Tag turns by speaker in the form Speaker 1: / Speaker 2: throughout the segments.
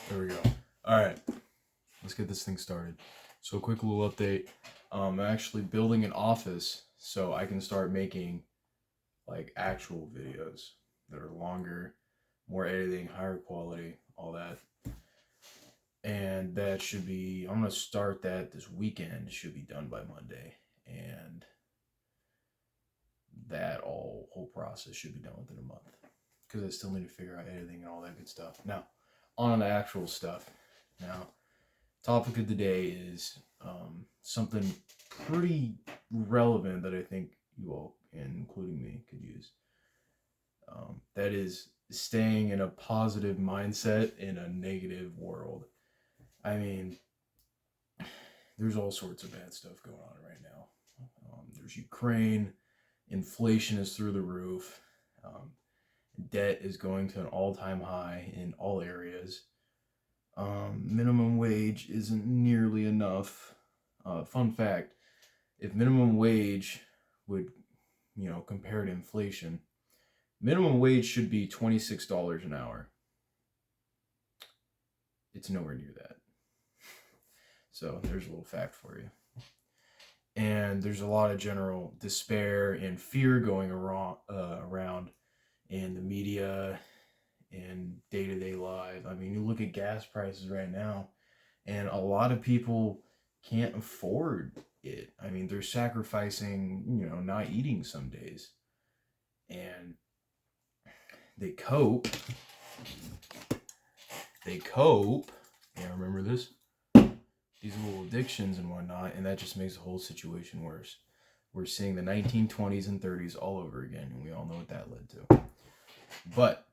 Speaker 1: There we go. All right, let's get this thing started. So, a quick little update. I'm actually building an office so I can start making like actual videos that are longer, more editing, higher quality, all that. And that should be, I'm going to start that this weekend. It should be done by Monday. And that whole process should be done within a month because I still need to figure out editing and all that good stuff. Now, on the actual stuff. Now, topic of the day is something pretty relevant that I think you all, including me, could use. That is staying in a positive mindset in a negative world. I mean, there's all sorts of bad stuff going on right now. There's Ukraine, inflation is through the roof, debt is going to an all-time high in all areas. Minimum wage isn't nearly enough. Fun fact, if minimum wage would, compare to inflation, minimum wage should be $26 an hour. It's nowhere near that. So there's a little fact for you. And there's a lot of general despair and fear going around in the media and day-to-day life. I mean, you look at gas prices right now, and a lot of people can't afford it. I mean, they're sacrificing, not eating some days. And they cope. Yeah, remember this? These little addictions and whatnot, and that just makes the whole situation worse. We're seeing the 1920s and 30s all over again, and we all know what that led to. But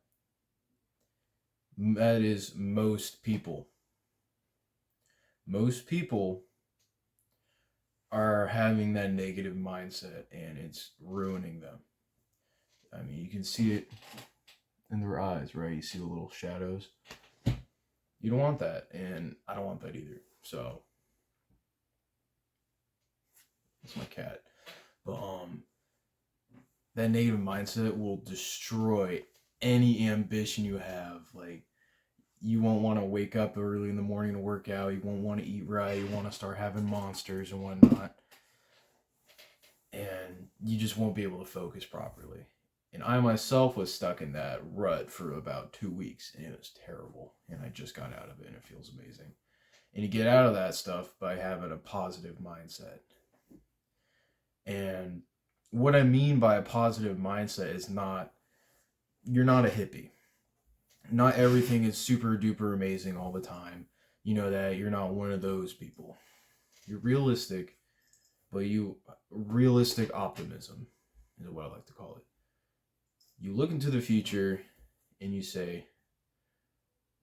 Speaker 1: that is most people. Most people are having that negative mindset, and it's ruining them. I mean, you can see it in their eyes, right? You see the little shadows. You don't want that, and I don't want that either. So, that's my cat. But that negative mindset will destroy any ambition you have. Like, you won't want to wake up early in the morning to work out. You won't want to eat right. You want to start having monsters and whatnot. And you just won't be able to focus properly. And I myself was stuck in that rut for about 2 weeks, and it was terrible. And I just got out of it, and it feels amazing. And you get out of that stuff by having a positive mindset. And what I mean by a positive mindset is you're not a hippie. Not everything is super duper amazing all the time. You know that you're not one of those people. You're realistic, but realistic optimism is what I like to call it. You look into the future and you say,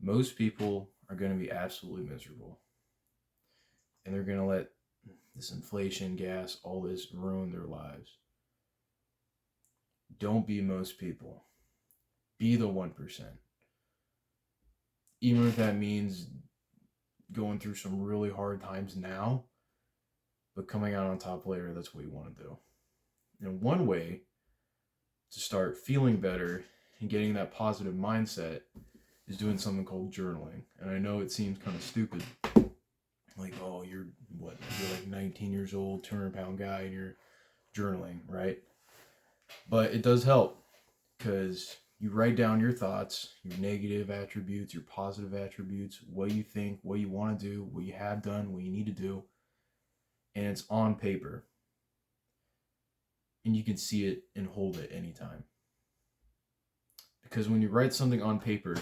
Speaker 1: most people are going to be absolutely miserable. And they're going to let this inflation, gas, all this ruin their lives. Don't be most people. Be the 1%. Even if that means going through some really hard times now, but coming out on top later, that's what you want to do. And one way to start feeling better and getting that positive mindset is doing something called journaling. And I know it seems kind of stupid. Like, oh, you're like 19 years old, 200-pound guy, and you're journaling, right? But it does help because you write down your thoughts, your negative attributes, your positive attributes, what you think, what you want to do, what you have done, what you need to do. And it's on paper. And you can see it and hold it anytime. Because when you write something on paper,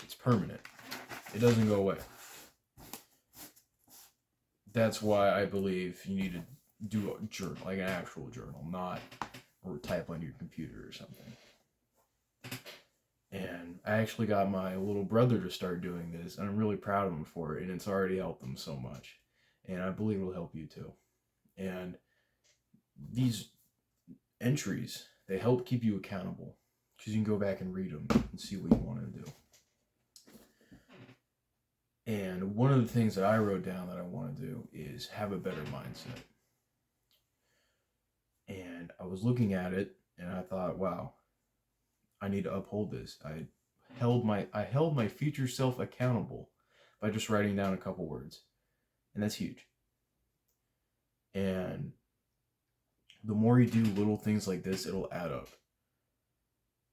Speaker 1: it's permanent. It doesn't go away. That's why I believe you need to do a journal, like an actual journal, not or type on your computer or something. And I actually got my little brother to start doing this, and I'm really proud of him for it, and it's already helped him so much. And I believe it'll help you too. And these entries, they help keep you accountable because you can go back and read them and see what you want to do. And one of the things that I wrote down that I want to do is have a better mindset. And I was looking at it and I thought, wow, I need to uphold this. I held my future self accountable by just writing down a couple words. And that's huge. And the more you do little things like this, it'll add up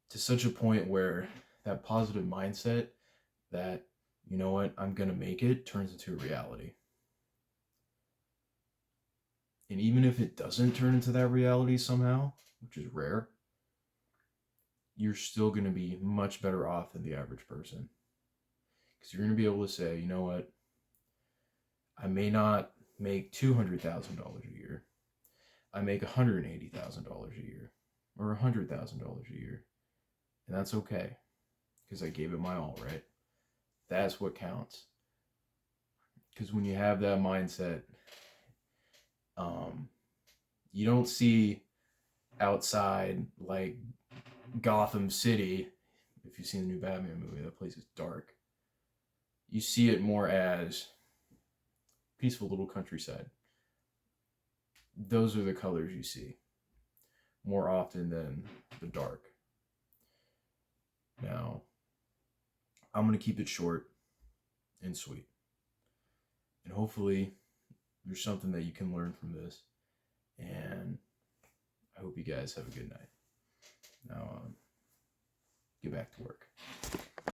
Speaker 1: to such a point where that positive mindset that, you know what, I'm going to make it, turns into a reality. And even if it doesn't turn into that reality somehow, which is rare, you're still going to be much better off than the average person. Because you're going to be able to say, you know what, I may not make $200,000 a year. I make $180,000 a year or $100,000 a year. And that's okay because I gave it my all, right? That's what counts. Because when you have that mindset, you don't see outside like Gotham City. If you've seen the new Batman movie, that place is dark. You see it more as peaceful little countryside. Those are the colors you see more often than the dark. Now, I'm going to keep it short and sweet. And hopefully there's something that you can learn from this. And I hope you guys have a good night. Now, get back to work.